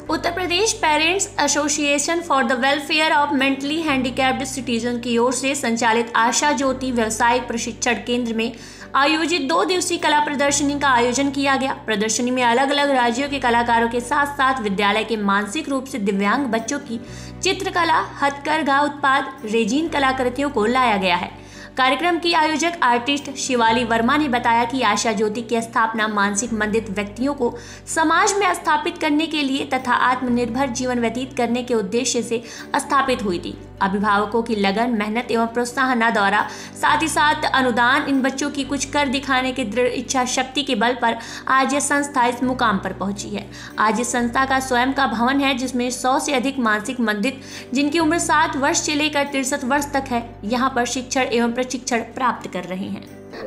Uttar Pradesh parents association for the welfare of mentally handicapped citizen की ओर से संचालित आशा ज्योति व्यवसायिक प्रशिक्षण केंद्र में आयोजित 2 दिवसीय कला प्रदर्शनी का आयोजन किया गया। प्रदर्शनी में अलग अलग राज्यों के कलाकारों के साथ साथ विद्यालय के मानसिक रूप से दिव्यांग बच्चों की चित्रकला, हथकरघा उत्पाद, रेजिन कलाकृतियों को लाया गया है। कार्यक्रम की आयोजक आर्टिस्ट शिवाली वर्मा ने बताया कि आशा ज्योति की स्थापना मानसिक मंदित व्यक्तियों को समाज में स्थापित करने के लिए तथा आत्मनिर्भर जीवन व्यतीत करने के उद्देश्य से स्थापित हुई थी। अभिभावकों की लगन, मेहनत एवं प्रोत्साहन द्वारा साथ ही साथ अनुदान इन बच्चों की कुछ कर दिखाने की दृढ़ इच्छा शक्ति के बल पर आज यह संस्था इस मुकाम पर पहुंची है। आज इस संस्था का स्वयं का भवन है जिसमें 100 से अधिक मानसिक मंदित जिनकी उम्र 7 वर्ष से लेकर 63 वर्ष तक है, यहाँ पर शिक्षण एवं प्रशिक्षण प्राप्त कर रहे हैं।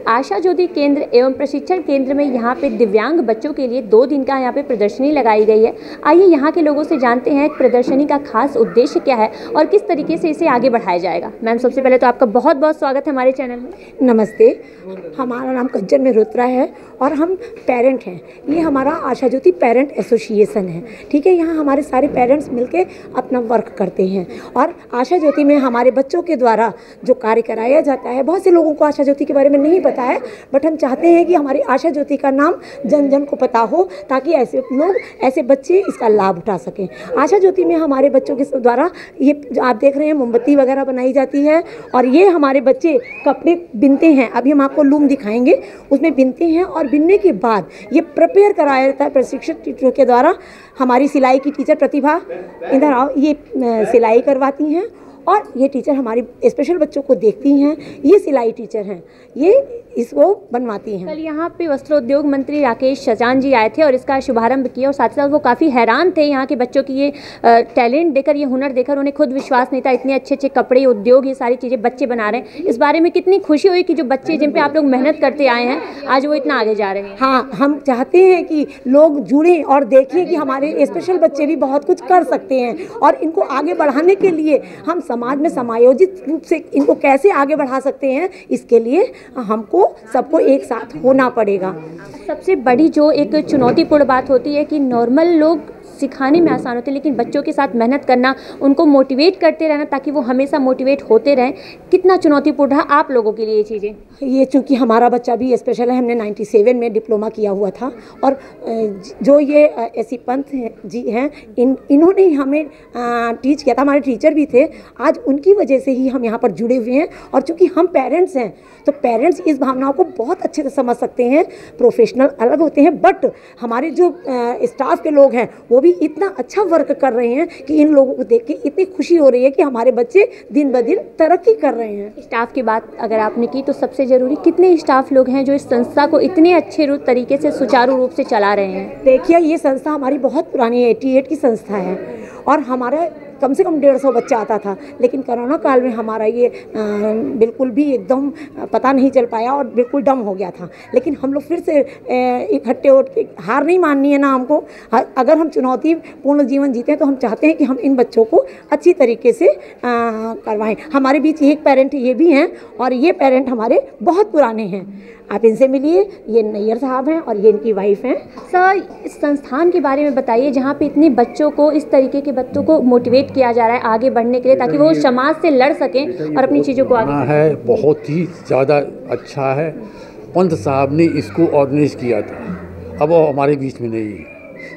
आशा ज्योति केंद्र एवं प्रशिक्षण केंद्र में यहाँ पे दिव्यांग बच्चों के लिए 2 दिन का यहाँ पे प्रदर्शनी लगाई गई है। आइए यहाँ के लोगों से जानते हैं प्रदर्शनी का खास उद्देश्य क्या है और किस तरीके से इसे आगे बढ़ाया जाएगा। मैम, सबसे पहले तो आपका बहुत बहुत स्वागत है हमारे चैनल में। नमस्ते, हमारा नाम कंचन मेहरोत्रा है और हम पेरेंट हैं। ये हमारा आशा ज्योति पेरेंट एसोसिएशन है, ठीक है। यहाँ हमारे सारे पेरेंट्स मिलके अपना वर्क करते हैं और आशा ज्योति में हमारे बच्चों के द्वारा जो कार्य कराया जाता है, बहुत से लोगों को आशा ज्योति के बारे में नहीं पता है, बट हम चाहते हैं कि हमारी आशा ज्योति का नाम जन जन को पता हो ताकि ऐसे लोग, ऐसे बच्चे इसका लाभ उठा सकें। आशा ज्योति में हमारे बच्चों के द्वारा ये जो आप देख रहे हैं मोमबत्ती वगैरह बनाई जाती है और ये हमारे बच्चे कपड़े बिनते हैं। अभी हम आपको लूम दिखाएंगे, उसमें बिनते हैं और बिनने के बाद ये प्रिपेयर कराया जाता है प्रशिक्षक टीचरों के द्वारा। हमारी सिलाई की टीचर प्रतिभा इधर आओ, ये सिलाई करवाती हैं और ये टीचर हमारी स्पेशल बच्चों को देखती हैं। ये सिलाई टीचर हैं, ये इसको बनवाती हैं। कल यहाँ पे वस्त्रोद्योग मंत्री राकेश शजान जी आए थे और इसका शुभारंभ किया और साथ ही साथ वो काफ़ी हैरान थे यहाँ के बच्चों की ये टैलेंट देखकर, ये हुनर देखकर उन्हें खुद विश्वास नहीं था। इतने अच्छे अच्छे कपड़े, उद्योग, ये सारी चीज़ें बच्चे बना रहे हैं। इस बारे में कितनी खुशी हुई कि जो बच्चे जिन पे आप लोग मेहनत करते आए हैं आज वो इतना आगे जा रहे हैं। हाँ, हम चाहते हैं कि लोग जुड़ें और देखें कि हमारे स्पेशल बच्चे भी बहुत कुछ कर सकते हैं और इनको आगे बढ़ाने के लिए हम समाज में समायोजित रूप से इनको कैसे आगे बढ़ा सकते हैं, इसके लिए हमको सबको एक साथ होना पड़ेगा। सबसे बड़ी जो एक चुनौतीपूर्ण बात होती है कि नॉर्मल लोग सिखाने में आसान होते हैं, लेकिन बच्चों के साथ मेहनत करना, उनको मोटिवेट करते रहना ताकि वो हमेशा मोटिवेट होते रहें, कितना चुनौतीपूर्ण है आप लोगों के लिए ये चीज़ें। ये चूँकि हमारा बच्चा भी स्पेशल है, हमने 97 में डिप्लोमा किया हुआ था और जो ये ऐसी पंत जी हैं, इन्होंने हमें टीच किया था, हमारे टीचर भी थे। आज उनकी वजह से ही हम यहाँ पर जुड़े हुए हैं और चूँकि हम पेरेंट्स हैं तो पेरेंट्स इस भावनाओं को बहुत अच्छे से समझ सकते हैं। प्रोफेशनल अलग होते हैं, बट हमारे जो स्टाफ के लोग हैं वो भी इतना अच्छा वर्क कर रहे हैं कि इन लोगों को देख के इतनी खुशी हो रही है कि हमारे बच्चे दिन ब दिन तरक्की कर रहे हैं। स्टाफ की बात अगर आपने की तो सबसे ज़रूरी, कितने स्टाफ लोग हैं जो इस संस्था को इतने अच्छे तरीके से सुचारू रूप से चला रहे हैं। देखिए, ये संस्था हमारी बहुत पुरानी 88 की संस्था है और हमारा कम से कम 150 बच्चा आता था, लेकिन कोरोना काल में हमारा ये बिल्कुल भी एकदम पता नहीं चल पाया और बिल्कुल डम हो गया था। लेकिन हम लोग फिर से इकट्ठे उठ के, हार नहीं माननी है ना हमको। अगर हम चुनौतीपूर्ण जीवन जीते हैं तो हम चाहते हैं कि हम इन बच्चों को अच्छी तरीके से करवाएं। हमारे बीच एक पेरेंट ये भी हैं और ये पेरेंट हमारे बहुत पुराने हैं, आप इनसे मिलिए। ये नैयर साहब हैं और ये इनकी वाइफ हैं। सर, इस संस्थान के बारे में बताइए जहाँ पे इतने बच्चों को, इस तरीके के बच्चों को मोटिवेट किया जा रहा है आगे बढ़ने के लिए ताकि वो समाज से लड़ सकें और अपनी चीज़ों को आगे है। बहुत ही ज़्यादा अच्छा है। पंत साहब ने इसको ऑर्गेनाइज किया था, अब वो हमारे बीच में नहीं है,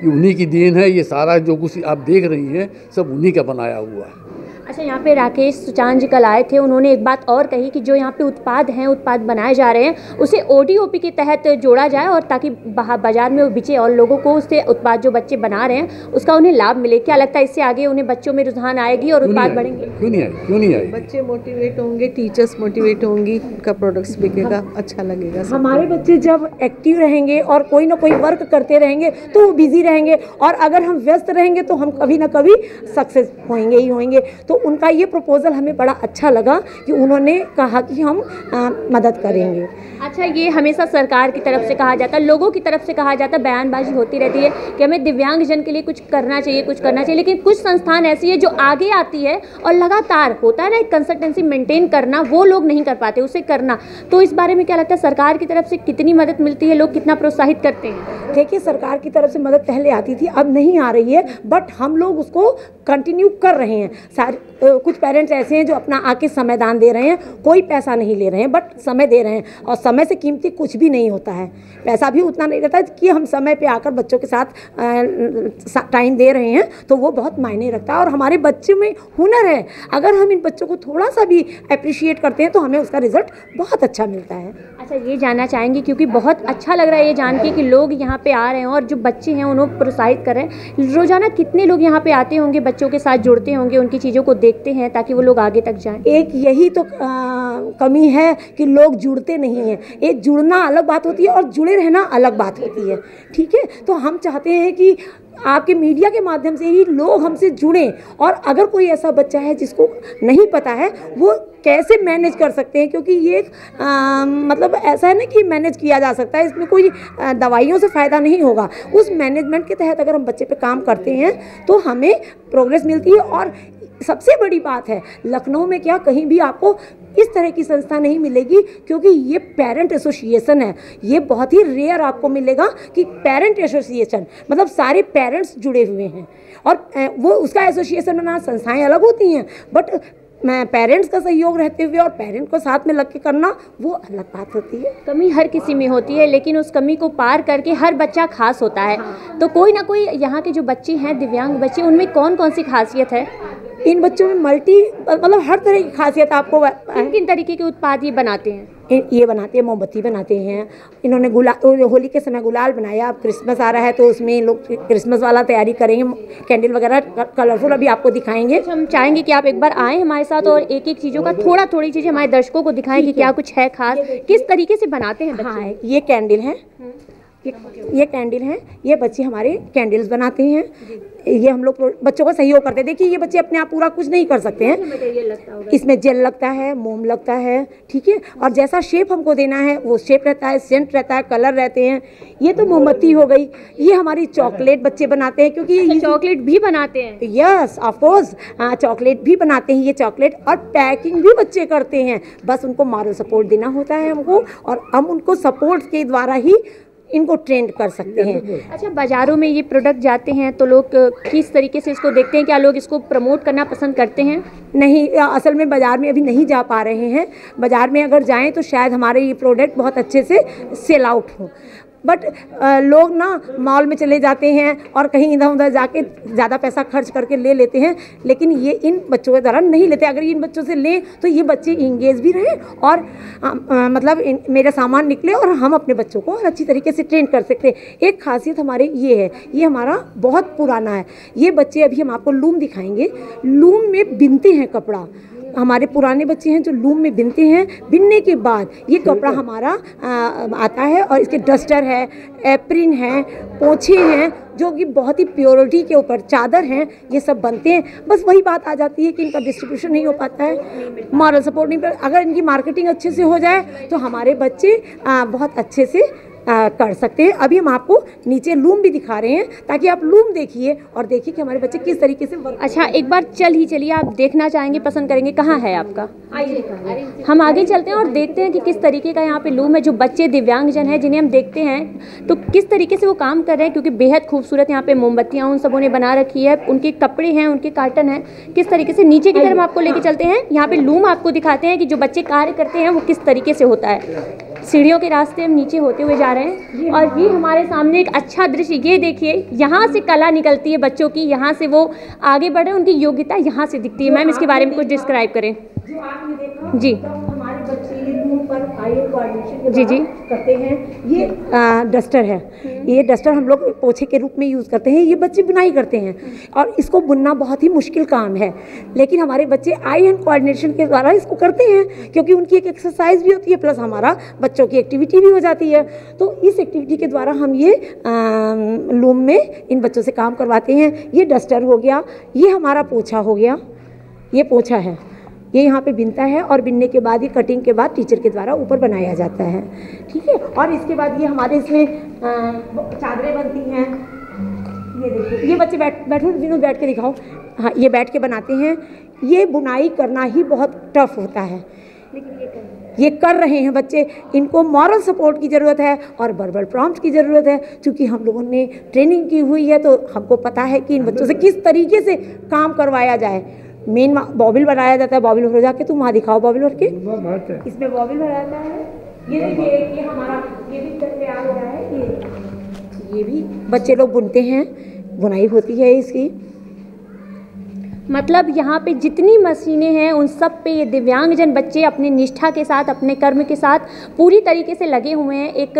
ये उन्हीं की देन है। ये सारा जो कुछ आप देख रही हैं सब उन्हीं का बनाया हुआ है। अच्छा, यहाँ पे राकेश सुचान जी कल आए थे, उन्होंने एक बात और कही कि जो यहाँ पे उत्पाद हैं, उत्पाद बनाए जा रहे हैं, उसे ODOP के तहत जोड़ा जाए और ताकि बाजार में वो बिचे और लोगों को उससे उत्पाद जो बच्चे बना रहे हैं उसका उन्हें लाभ मिले। क्या लगता है इससे आगे उन्हें बच्चों में रुझान आएगी और उत्पाद बढ़ेंगे? क्यों नहीं आएगी? बच्चे मोटिवेट होंगे, टीचर्स मोटिवेट होंगी, उनका प्रोडक्ट्स बिकेगा, अच्छा लगेगा। हमारे बच्चे जब एक्टिव रहेंगे और कोई ना कोई वर्क करते रहेंगे तो वो बिजी रहेंगे और अगर हम व्यस्त रहेंगे तो हम कभी ना कभी सक्सेस होंगे ही होंगे। तो उनका ये प्रपोज़ल हमें बड़ा अच्छा लगा कि उन्होंने कहा कि हम मदद करेंगे। अच्छा, ये हमेशा सरकार की तरफ से कहा जाता है, लोगों की तरफ से कहा जाता है, बयानबाजी होती रहती है कि हमें दिव्यांगजन के लिए कुछ करना चाहिए, कुछ करना चाहिए, लेकिन कुछ संस्थान ऐसी है जो आगे आती है और लगातार होता है ना एक कंसिस्टेंसी मेंटेन करना, वो लोग नहीं कर पाते उसे करना। तो इस बारे में क्या लगता है, सरकार की तरफ से कितनी मदद मिलती है, लोग कितना प्रोत्साहित करते हैं? देखिए, सरकार की तरफ से मदद पहले आती थी, अब नहीं आ रही है, बट हम लोग उसको कंटिन्यू कर रहे हैं। कुछ पेरेंट्स ऐसे हैं जो अपना आके समय दान दे रहे हैं, कोई पैसा नहीं ले रहे हैं बट समय दे रहे हैं, और समय से कीमती कुछ भी नहीं होता है। पैसा भी उतना नहीं रहता कि हम समय पे आकर बच्चों के साथ टाइम दे रहे हैं, तो वो बहुत मायने रखता है। और हमारे बच्चों में हुनर है, अगर हम इन बच्चों को थोड़ा सा भी अप्रिशिएट करते हैं तो हमें उसका रिजल्ट बहुत अच्छा मिलता है। अच्छा, ये जानना चाहेंगे क्योंकि बहुत अच्छा लग रहा है ये जान के कि लोग यहाँ पे आ रहे हैं और जो बच्चे हैं उन्हें प्रोत्साहित कर रहे हैं। रोजाना कितने लोग यहाँ पे आते होंगे, बच्चों के साथ जुड़ते होंगे, उनकी चीज़ों को देखते हैं ताकि वो लोग आगे तक जाएं? एक यही तो कमी है कि लोग जुड़ते नहीं हैं। एक जुड़ना अलग बात होती है और जुड़े रहना अलग बात होती है, ठीक है। तो हम चाहते हैं कि आपके मीडिया के माध्यम से ही लोग हमसे जुड़ें, और अगर कोई ऐसा बच्चा है जिसको नहीं पता है वो कैसे मैनेज कर सकते हैं, क्योंकि ये मतलब ऐसा है ना कि मैनेज किया जा सकता है, इसमें कोई दवाइयों से फ़ायदा नहीं होगा। उस मैनेजमेंट के तहत अगर हम बच्चे पे काम करते हैं तो हमें प्रोग्रेस मिलती है। और सबसे बड़ी बात है, लखनऊ में क्या कहीं भी आपको इस तरह की संस्था नहीं मिलेगी, क्योंकि ये पेरेंट एसोसिएशन है। ये बहुत ही रेयर आपको मिलेगा कि पेरेंट एसोसिएशन मतलब सारे पेरेंट्स जुड़े हुए हैं, और वो उसका एसोसिएशन बना, संस्थाएं अलग होती हैं, बट पेरेंट्स का सहयोग रहते हुए और पेरेंट को साथ में लग के करना वो अलग बात होती है। कमी हर किसी में होती है, लेकिन उस कमी को पार करके हर बच्चा खास होता है। तो कोई ना कोई यहाँ के जो बच्चे हैं, दिव्यांग बच्चे, उनमें कौन कौन सी खासियत है? इन बच्चों में मतलब हर तरह की खासियत आपको। किन तरीके के उत्पाद ये बनाते हैं? ये बनाते हैं, मोमबत्ती बनाते हैं, इन्होंने होली के समय गुलाल बनाया। अब क्रिसमस आ रहा है तो उसमें लोग क्रिसमस वाला तैयारी करेंगे, कैंडल वगैरह कलरफुल अभी आपको दिखाएंगे। हम चाहेंगे कि आप एक बार आएँ हमारे साथ और एक एक चीज़ों का थोड़ी चीज़ें हमारे दर्शकों को दिखाएं कि क्या कुछ है खास, किस तरीके से बनाते हैं बच्चे। हाँ, ये कैंडल है, ये कैंडल हैं, ये बच्चे हमारे कैंडल्स बनाते हैं। ये हम लोग बच्चों को सहयोग करते हैं। देखिए, ये बच्चे अपने आप पूरा कुछ नहीं कर सकते हैं, इसमें जेल लगता है, मोम लगता है, ठीक है। और जैसा शेप हमको देना है वो शेप रहता है, सेंट रहता है, कलर रहते हैं। ये तो मोमबत्ती हो गई। ये हमारी चॉकलेट बच्चे बनाते हैं, क्योंकि चॉकलेट भी बनाते हैं। यस, ऑफ कोर्स, हाँ, चॉकलेट भी बनाते हैं ये चॉकलेट, और पैकिंग भी बच्चे करते हैं। बस उनको मॉरल सपोर्ट देना होता है हमको, और हम उनको सपोर्ट के द्वारा ही इनको ट्रेंड कर सकते हैं। अच्छा, बाज़ारों में ये प्रोडक्ट जाते हैं तो लोग किस तरीके से इसको देखते हैं? क्या लोग इसको प्रमोट करना पसंद करते हैं? नहीं, असल में बाज़ार में अभी नहीं जा पा रहे हैं। बाज़ार में अगर जाएं तो शायद हमारे ये प्रोडक्ट बहुत अच्छे से सेल आउट हो, बट लोग ना मॉल में चले जाते हैं और कहीं इधर उधर जाके ज़्यादा पैसा खर्च करके ले लेते हैं, लेकिन ये इन बच्चों के द्वारा नहीं लेते। अगर इन बच्चों से लें तो ये बच्चे इंगेज भी रहें और मतलब मेरा सामान निकले और हम अपने बच्चों को और अच्छी तरीके से ट्रेन कर सकते हैं। एक खासियत हमारे ये है, ये हमारा बहुत पुराना है। ये बच्चे, अभी हम आपको लूम दिखाएंगे, लूम में बिनते हैं कपड़ा। हमारे पुराने बच्चे हैं जो लूम में बिनते हैं। बिनने के बाद ये कपड़ा हमारा आता है, और इसके डस्टर है, एप्रिन है, पोछे हैं, जो कि बहुत ही प्योरिटी के ऊपर, चादर हैं, ये सब बनते हैं। बस वही बात आ जाती है कि इनका डिस्ट्रीब्यूशन नहीं हो पाता है, मॉरल सपोर्ट नहीं। अगर इनकी मार्केटिंग अच्छे से हो जाए तो हमारे बच्चे बहुत अच्छे से कर सकते हैं। अभी हम आपको नीचे लूम भी दिखा रहे हैं ताकि आप लूम देखिए और देखिए कि हमारे बच्चे किस तरीके से वर्क। अच्छा, एक बार चलिए आप देखना चाहेंगे, पसंद करेंगे। कहाँ है आपका? हम आगे चलते हैं और देखते हैं कि किस तरीके का यहाँ पे लूम है। जो बच्चे दिव्यांगजन हैं जिन्हें हम देखते हैं तो किस तरीके से वो काम कर रहे हैं, क्योंकि बेहद खूबसूरत यहाँ पे मोमबत्तियाँ उन सबों ने बना रखी है, उनके कपड़े हैं, उनके कार्टन हैं। किस तरीके से नीचे की तरफ आपको लेके चलते हैं। यहाँ पे लूम आपको दिखाते हैं कि जो बच्चे कार्य करते हैं वो किस तरीके से होता है। सीढ़ियों के रास्ते हम नीचे होते हुए जा रहे हैं और ये हमारे सामने एक अच्छा दृश्य, ये देखिए, यहाँ से कला निकलती है बच्चों की, यहाँ से वो आगे बढ़ रहे हैं, उनकी योग्यता यहाँ से दिखती है। मैम, इसके बारे में कुछ डिस्क्राइब करें। जो आपने देखा, जी, हमारे बच्चे लूम पर आई कोऑर्डिनेशन जी करते हैं। ये डस्टर है, ये डस्टर हम लोग पोछे के रूप में यूज़ करते हैं। ये बच्चे बुनाई करते हैं और इसको बुनना बहुत ही मुश्किल काम है, लेकिन हमारे बच्चे आई हैंड कोऑर्डिनेशन के द्वारा इसको करते हैं, क्योंकि उनकी एक एक्सरसाइज भी होती है, प्लस हमारा बच्चों की एक्टिविटी भी हो जाती है। तो इस एक्टिविटी के द्वारा हम ये लूम में इन बच्चों से काम करवाते हैं। ये डस्टर हो गया, ये हमारा पोछा हो गया, ये पोछा है, ये यहाँ पे बिनता है और बिनने के बाद ये कटिंग के बाद टीचर के द्वारा ऊपर बनाया जाता है, ठीक है। और इसके बाद ये हमारे इसमें चादरें बनती हैं। ये देखिए, ये बच्चे बैठो विनोद, बैठ के दिखाओ। हाँ, ये बैठ के बनाते हैं। ये बुनाई करना ही बहुत टफ होता है, लेकिन ये कर रहे हैं बच्चे। इनको मॉरल सपोर्ट की ज़रूरत है और वर्बल प्रॉम्प्ट की ज़रूरत है, क्योंकि हम लोगों ने ट्रेनिंग की हुई है तो हमको पता है कि इन बच्चों से किस तरीके से काम करवाया जाए। मेन बॉबिल बनाया जाता है, बॉबिल हो जाके तुम वहाँ दिखाओ बॉबिल भर के, इसमें बॉबिल भरा जाता है। ये देखिए, ये हमारा ये भी तैयार हो रहा है। ये भी बच्चे लोग बुनते हैं, बुनाई होती है इसकी। मतलब यहाँ पे जितनी मशीनें हैं उन सब पे ये दिव्यांगजन बच्चे अपनी निष्ठा के साथ, अपने कर्म के साथ पूरी तरीके से लगे हुए हैं। एक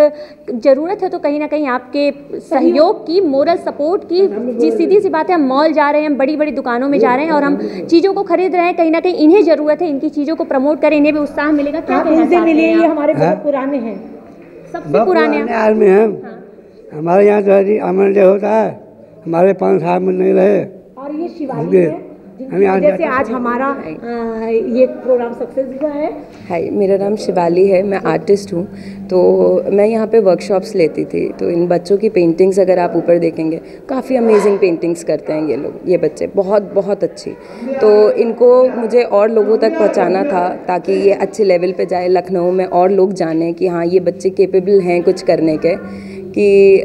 ज़रूरत है तो कहीं ना कहीं आपके सहयोग की, मोरल सपोर्ट की। जी सीधी सी बात है, हम मॉल जा रहे हैं, हम बड़ी बड़ी दुकानों में जा रहे हैं और हम चीज़ों को खरीद रहे हैं, कहीं ना कहीं इन्हें ज़रूरत है, इनकी चीज़ों को प्रमोट करें, इन्हें भी उत्साह मिलेगा। क्या कहना चाहते हैं? ये हमारे बहुत पुराने हैं, सबसे पुराने आदमी हैं। हमारे यहाँ तो अमन डे होता है, हमारे 5 साल में नहीं रहे। और ये शिवाजी है, जैसे आज हमारा ये प्रोग्राम सक्सेस हुआ है। हाय, मेरा नाम शिवाली है, मैं आर्टिस्ट हूँ। तो मैं यहाँ पे वर्कशॉप्स लेती थी, तो इन बच्चों की पेंटिंग्स अगर आप ऊपर देखेंगे, काफ़ी अमेजिंग पेंटिंग्स करते हैं ये लोग, ये बच्चे बहुत बहुत अच्छी। तो इनको मुझे और लोगों तक पहुँचाना था ताकि ये अच्छे लेवल पे जाए, लखनऊ में और लोग जानें कि हाँ ये बच्चे कैपेबल हैं कुछ करने के, कि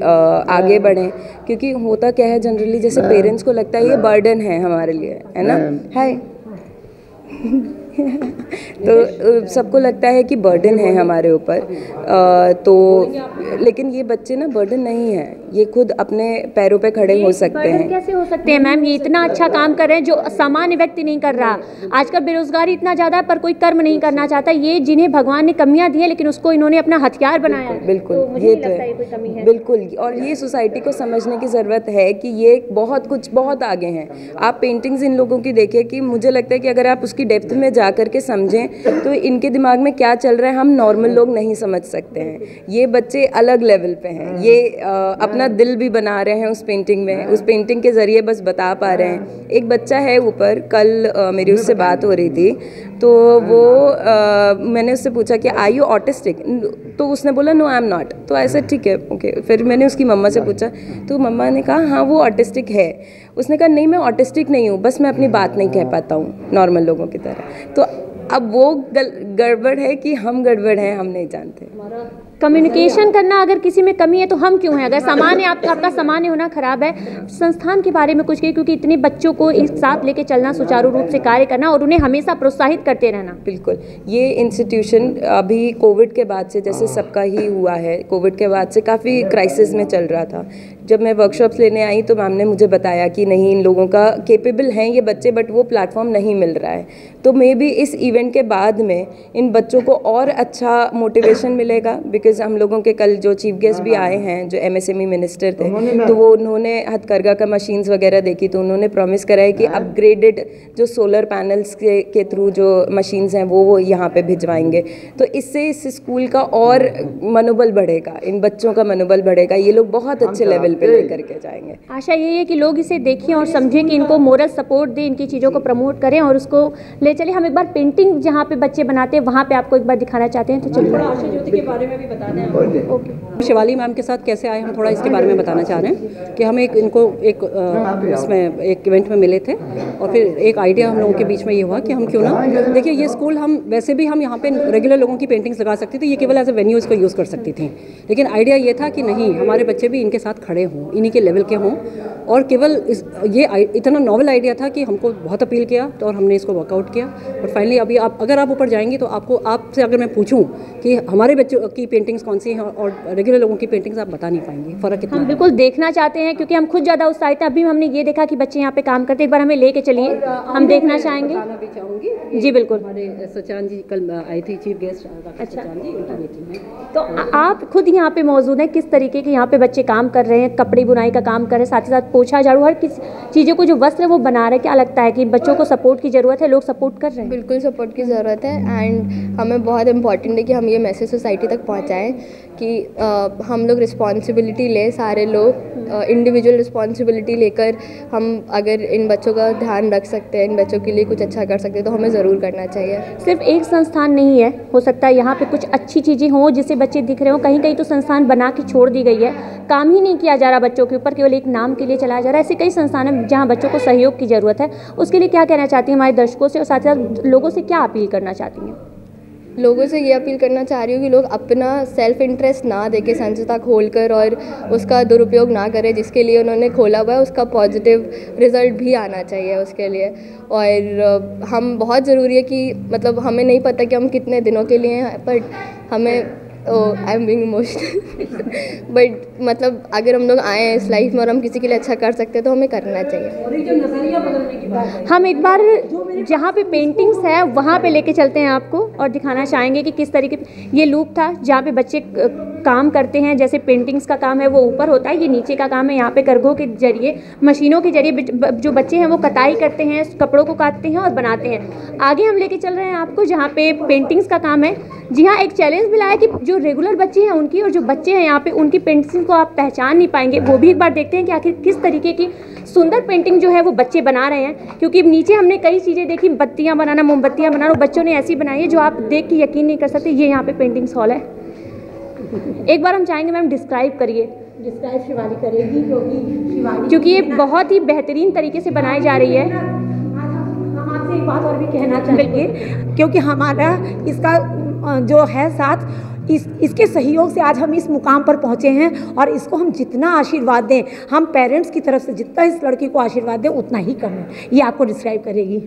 आगे बढ़ें। क्योंकि होता क्या है जनरली, जैसे पेरेंट्स को लगता है ये बर्डन है हमारे लिए, है ना। हाय तो सबको लगता है कि बर्डन है हमारे ऊपर, तो लेकिन ये बच्चे ना बर्डन नहीं है, ये खुद अपने पैरों पे खड़े हो सकते हैं। कैसे हो सकते हैं मैम? ये इतना अच्छा काम कर रहे हैं जो सामान्य व्यक्ति नहीं कर रहा। आजकल बेरोजगारी इतना ज़्यादा है पर कोई कर्म नहीं करना चाहता। ये जिन्हें भगवान ने कमियां दी है लेकिन उसको इन्होंने अपना हथियार बनाया है। बिल्कुल, तो ये तो है बिल्कुल। और ये सोसाइटी को समझने की ज़रूरत है कि ये बहुत आगे हैं। आप पेंटिंग्स इन लोगों की देखिए कि मुझे लगता है कि अगर आप उसकी डेप्थ में जा करके समझें तो इनके दिमाग में क्या चल रहा है हम नॉर्मल लोग नहीं समझ सकते हैं। ये बच्चे अलग लेवल पे हैं, ये अपना दिल भी बना रहे हैं उस पेंटिंग में, उस पेंटिंग के ज़रिए बस बता पा रहे हैं। एक बच्चा है ऊपर, कल मेरी उससे बात हो रही थी, तो वो मैंने उससे पूछा कि आर यू ऑटिस्टिक, तो उसने बोला नो आई एम नॉट। तो ऐसे ठीक है, ओके। फिर मैंने उसकी मम्मा से पूछा, तो मम्मा ने कहा हाँ वो ऑटिस्टिक है। उसने कहा नहीं मैं ऑटिस्टिक नहीं हूँ, बस मैं अपनी बात नहीं कह पाता हूँ नॉर्मल लोगों की तरह। तो अब वो गड़बड़ है कि हम गड़बड़ हैं, हम नहीं जानते। कम्युनिकेशन करना अगर किसी में कमी है तो हम क्यों हैं? अगर सामान्य आपका सामान्य होना खराब है। संस्थान के बारे में कुछ कहिए, क्योंकि इतने बच्चों को एक साथ लेके चलना, सुचारू रूप से कार्य करना और उन्हें हमेशा प्रोत्साहित करते रहना। बिल्कुल, ये इंस्टीट्यूशन अभी कोविड के बाद से, जैसे सबका ही हुआ है, कोविड के बाद से काफ़ी क्राइसिस में चल रहा था। जब मैं वर्कशॉप्स लेने आई तो मैम ने मुझे बताया कि नहीं इन लोगों का कैपेबल हैं ये बच्चे, बट वो प्लेटफॉर्म नहीं मिल रहा है। तो मे बी इस इवेंट के बाद में इन बच्चों को और अच्छा मोटिवेशन मिलेगा, बिकॉज हम लोगों के कल जो चीफ गेस्ट भी आए हैं जो MSME मिनिस्टर थे, तो वो उन्होंने हथकरघा का मशीन्स वगैरह देखी, तो उन्होंने प्रॉमिस करा है कि अपग्रेडेड जो सोलर पैनल्स के थ्रू जो मशीन्स हैं वो यहाँ पे भिजवाएंगे। तो इससे इस स्कूल का और मनोबल बढ़ेगा, इन बच्चों का मनोबल बढ़ेगा, ये लोग बहुत अच्छे लेवल पे लेकर के जाएंगे। आशा यही है कि लोग इसे देखें और समझें कि इनको मोरल सपोर्ट दें, इनकी चीज़ों को प्रमोट करें और उसको ले चले। हम एक बार पेंटिंग जहाँ पे बच्चे बनाते हैं वहाँ पे आपको एक बार दिखाना चाहते हैं, तो चलिए। आशा ज्योति के बारे में भी बता दें। ओके, शिवाली मैम के साथ कैसे आए हम थोड़ा इसके बारे में बताना चाह रहे हैं कि हम इनको इसमें एक इवेंट में मिले थे और फिर एक आइडिया हम लोगों के बीच में ये हुआ कि हम क्यों ना, देखिए ये स्कूल हम वैसे भी हम यहाँ पे रेगुलर लोगों की पेंटिंग्स लगा सकते थे, ये केवल एज ए वेन्यू इसको यूज़ कर सकती थी, लेकिन आइडिया ये था कि नहीं हमारे बच्चे भी इनके साथ खड़े हों, इन्हीं के लेवल के हों। और केवल ये इतना नॉवल आइडिया था कि हमको बहुत अपील किया तो और हमने इसको वर्कआउट किया। और फाइनली अभी अगर आप ऊपर जाएंगे तो आपसे अगर मैं पूछूं कि हमारे बच्चों की पेंटिंग्स कौन सी हैं और रेगुलर लोगों की पेंटिंग्स, आप बता नहीं पाएंगे फ़र्क कितना। हम बिल्कुल देखना चाहते हैं क्योंकि हम खुद ज़्यादा उत्साहित हैं। अभी हमने ये देखा कि बच्चे यहाँ पे काम करते, एक बार हमें लेके चलिए, हम देखना चाहेंगे। भी चाहूँगी जी, बिल्कुल। हमारे सचान जी कल आई थी चीफ गेस्ट। अच्छा जी, उनकी बेटी हैं। तो आप खुद यहाँ पे मौजूद हैं, किस तरीके के यहाँ पे बच्चे काम कर रहे हैं, कपड़े बुनाई का काम कर रहे हैं, साथ ही साथ पोछा झाड़ू हर किसी चीज़ों को जो वस्त्र वो बना रहे हैं, क्या लगता है कि बच्चों को सपोर्ट की ज़रूरत है, लोग सपोर्ट कर रहे हैं? बिल्कुल सपोर्ट की ज़रूरत है एंड हमें बहुत इम्पॉर्टेंट है कि हम ये मैसेज सोसाइटी तक पहुँचाएँ कि हम लोग रिस्पॉन्सिबिलिटी लें, सारे लोग इंडिविजुअल रिस्पॉन्सिबिलिटी लेकर हम अगर इन बच्चों का ध्यान रख सकते हैं, इन बच्चों के लिए कुछ अच्छा कर सकते हैं तो हमें ज़रूर करना चाहिए। सिर्फ एक संस्थान नहीं है, हो सकता है यहाँ पे कुछ अच्छी चीज़ें हों जिससे बच्चे दिख रहे हो, कहीं कहीं तो संस्थान बना के छोड़ दी गई है, काम ही नहीं किया जा रहा बच्चों के ऊपर, केवल एक नाम के लिए चलाया जा रहा है। ऐसे कई संस्थान हैं जहाँ बच्चों को सहयोग की ज़रूरत है। उसके लिए क्या कहना चाहती हैं हमारे दर्शकों से और साथ ही साथ लोगों से क्या अपील करना चाहती हैं? लोगों से ये अपील करना चाह रही हूँ कि लोग अपना सेल्फ इंटरेस्ट ना देके संस्था खोलकर और उसका दुरुपयोग ना करें, जिसके लिए उन्होंने खोला हुआ है उसका पॉजिटिव रिज़ल्ट भी आना चाहिए उसके लिए। और हम बहुत ज़रूरी है कि मतलब हमें नहीं पता कि हम कितने दिनों के लिए हैं, बट हमें I am being emotional but मतलब अगर हम लोग आए हैं इस लाइफ में और हम किसी के लिए अच्छा कर सकते हैं तो हमें करना चाहिए। हम एक बार जहाँ पे पेंटिंग्स है वहाँ पे लेके चलते हैं आपको और दिखाना चाहेंगे कि किस तरीके ये लूप था जहाँ पे बच्चे काम करते हैं। जैसे पेंटिंग्स का काम है वो ऊपर होता है, ये नीचे का काम है। यहाँ पे करघों के जरिए, मशीनों के जरिए जो बच्चे हैं वो कताई करते हैं, कपड़ों को काटते हैं और बनाते हैं। आगे हम लेके चल रहे हैं आपको जहाँ पे पेंटिंग्स का काम है। जी हाँ, एक चैलेंज मिला है कि जो रेगुलर बच्चे हैं उनकी और जो बच्चे हैं यहाँ पे उनकी पेंटिंग को आप पहचान नहीं पाएंगे। वो भी एक बार देखते हैं कि आखिर किस तरीके की सुंदर पेंटिंग जो है वो बच्चे बना रहे हैं। क्योंकि नीचे हमने कई चीज़ें देखी, बत्तियाँ बनाना, मोमबत्तियाँ बनाना, बच्चों ने ऐसी बनाई है जो आप देख के यकीन नहीं कर सकते। ये यहाँ पे पेंटिंग्स हॉल है। एक बार हम चाहेंगे मैम डिस्क्राइब करिए। डिस्क्राइब शिवाली करेगी क्योंकि ये बहुत ही बेहतरीन तरीके से बनाई जा रही है। हम आपसे एक बात और भी कहना चाहेंगे क्योंकि हमारा इसका जो है साथ इसके सहयोग से आज हम इस मुकाम पर पहुँचे हैं और इसको हम जितना आशीर्वाद दें, हम पेरेंट्स की तरफ से जितना इस लड़की को आशीर्वाद दें उतना ही कम है। ये आपको डिस्क्राइब करेगी।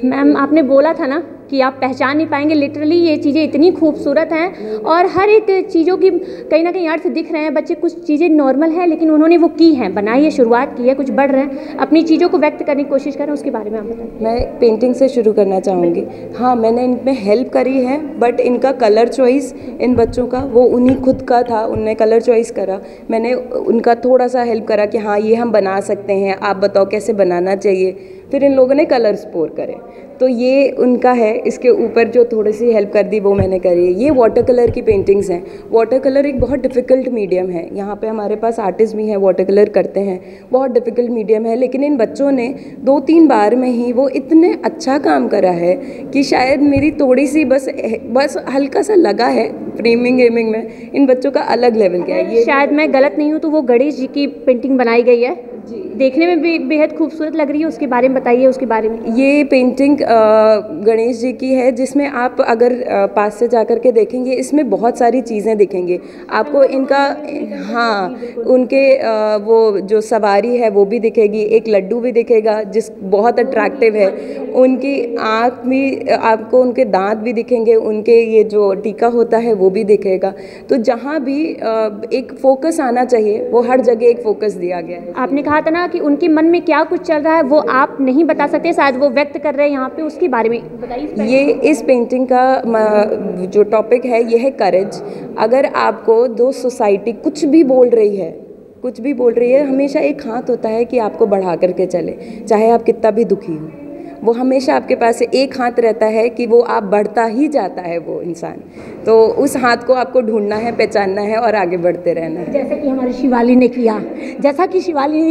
मैम आपने बोला था ना कि आप पहचान नहीं पाएंगे। लिटरली ये चीज़ें इतनी खूबसूरत हैं और हर एक चीज़ों की कहीं ना कहीं अर्थ दिख रहे हैं। बच्चे कुछ चीज़ें नॉर्मल हैं लेकिन उन्होंने वो की हैं, बनाई है, शुरुआत की है, कुछ बढ़ रहे हैं, अपनी चीज़ों को व्यक्त करने की कोशिश कर रहे हैं। उसके बारे में आप बताएं। मैं पेंटिंग से शुरू करना चाहूँगी। हाँ, मैंने इनमें हेल्प करी है, बट इनका कलर चॉइस इन बच्चों का वो उन्हीं खुद का था, उनने कलर चॉइस करा। मैंने उनका थोड़ा सा हेल्प करा कि हाँ ये हम बना सकते हैं, आप बताओ कैसे बनाना चाहिए। फिर इन लोगों ने कलर्स पोर करे, तो ये उनका है। इसके ऊपर जो थोड़ी सी हेल्प कर दी वो मैंने करी है। ये वाटर कलर की पेंटिंग्स हैं। वाटर कलर एक बहुत डिफ़िकल्ट मीडियम है। यहाँ पे हमारे पास आर्टिस्ट भी हैं, वाटर कलर करते हैं। बहुत डिफ़िकल्ट मीडियम है, लेकिन इन बच्चों ने 2-3 बार में ही वो इतने अच्छा काम करा है कि शायद मेरी थोड़ी सी बस हल्का सा लगा है फ्रेमिंग वेमिंग में। इन बच्चों का अलग लेवल क्या है। ये शायद मैं गलत नहीं हूँ तो वो गणेश जी की पेंटिंग बनाई गई है, देखने में भी बेहद खूबसूरत लग रही है। उसके बारे में बताइए। उसके बारे में ये पेंटिंग गणेश जी की है, जिसमें आप अगर पास से जा कर के देखेंगे इसमें बहुत सारी चीज़ें दिखेंगी आपको। इनका हाँ, उनके वो जो सवारी है वो भी दिखेगी, एक लड्डू भी दिखेगा जिस बहुत अट्रैक्टिव है। उनकी आँख भी आपको, उनके दांत भी दिखेंगे, उनके ये जो टीका होता है वो भी दिखेगा। तो जहाँ भी एक फोकस आना चाहिए वो हर जगह एक फोकस दिया गया है। आपने कहा था ना कि उनके मन में क्या कुछ चल रहा है वो आप नहीं बता सकते, शायद वो व्यक्त कर रहे हैं यहाँ पे, उसके बारे में बताइए। ये इस पेंटिंग का जो टॉपिक है ये है करेज। अगर आपको दो सोसाइटी कुछ भी बोल रही है, हमेशा एक हाथ होता है कि आपको बढ़ा करके चले, चाहे आप कितना भी दुखी हो। वो हमेशा आपके पास एक हाथ रहता है कि वो आप बढ़ता ही जाता है वो इंसान। तो उस हाथ को आपको ढूंढना है, पहचानना है और आगे बढ़ते रहना है। जैसे कि हमारी शिवाली ने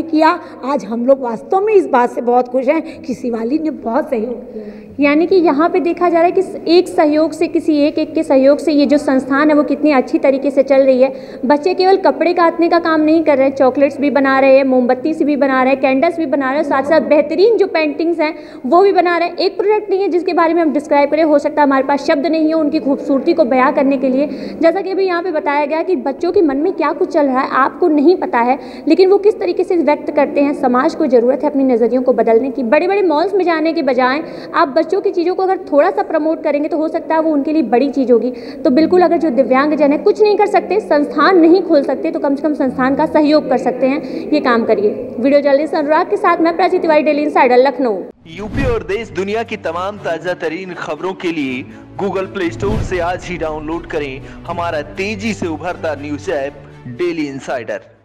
किया, आज हम लोग वास्तव में इस बात से बहुत खुश हैं कि शिवाली ने बहुत सहयोग किया। यानी कि यहाँ पे देखा जा रहा है कि एक सहयोग से, किसी एक के सहयोग से ये जो संस्थान है वो कितनी अच्छी तरीके से चल रही है। बच्चे केवल कपड़े काटने का काम नहीं कर रहे हैं, चॉकलेट्स भी बना रहे हैं, मोमबत्ती से भी बना रहे हैं, कैंडल्स भी बना रहे हैं, साथ साथ बेहतरीन जो पेंटिंग्स हैं वो भी बना रहे हैं। एक प्रोडक्ट नहीं है जिसके बारे में हम डिस्क्राइब करें, हो सकता है हमारे पास शब्द नहीं है उनकी खूबसूरती को बयां करने के लिए। जैसा कि अभी यहाँ पे बताया गया कि बच्चों के मन में क्या कुछ चल रहा है आपको नहीं पता है, लेकिन वो किस तरीके से व्यक्त करते हैं। समाज को ज़रूरत है अपनी नज़रियों को बदलने की। बड़े बड़े मॉल्स में जाने के बजाय आप बच्चों की चीज़ों को अगर थोड़ा सा प्रमोट करेंगे तो हो सकता है वो उनके लिए बड़ी चीज़ होगी। तो बिल्कुल, अगर जो दिव्यांगजन है कुछ नहीं कर सकते, संस्थान नहीं खोल सकते, तो कम से कम संस्थान का सहयोग कर सकते हैं, ये काम करिए। वीडियो जर्नलिस्ट अनुराग के साथ मैं Prachi Tiwari, daily insider, Lucknow. UP और देश दुनिया की तमाम ताज़ा तरीन खबरों के लिए गूगल प्ले स्टोर से आज ही डाउनलोड करें हमारा तेजी से उभरता न्यूज़ ऐप डेली इंसाइडर।